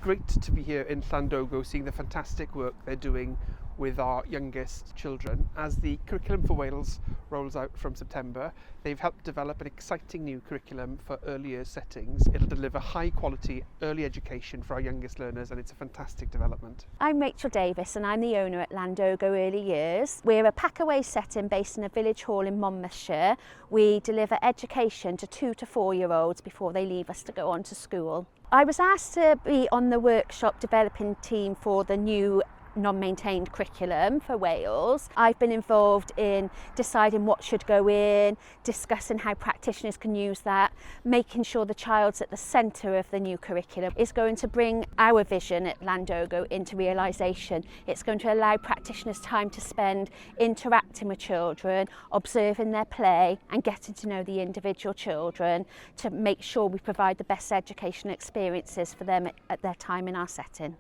great to be here in Llandogo, seeing the fantastic work they're doing with our youngest children. As the Curriculum for Wales rolls out from September, they've helped develop an exciting new curriculum for early years settings. It'll deliver high quality early education for our youngest learners, and it's a fantastic development. I'm Rachel Davis and I'm the owner at Llandogo Early Years. We're a pack-away setting based in a village hall in Monmouthshire. We deliver education to 2 to 4 year olds before they leave us to go on to school. I was asked to be on the workshop developing team for the new non-maintained curriculum for Wales. I've been involved in deciding what should go in, discussing how practitioners can use that, making sure the child's at the centre of the new curriculum. Is going to bring our vision at Llandogo into realisation. It's going to allow practitioners time to spend interacting with children, observing their play and getting to know the individual children to make sure we provide the best educational experiences for them at their time in our setting.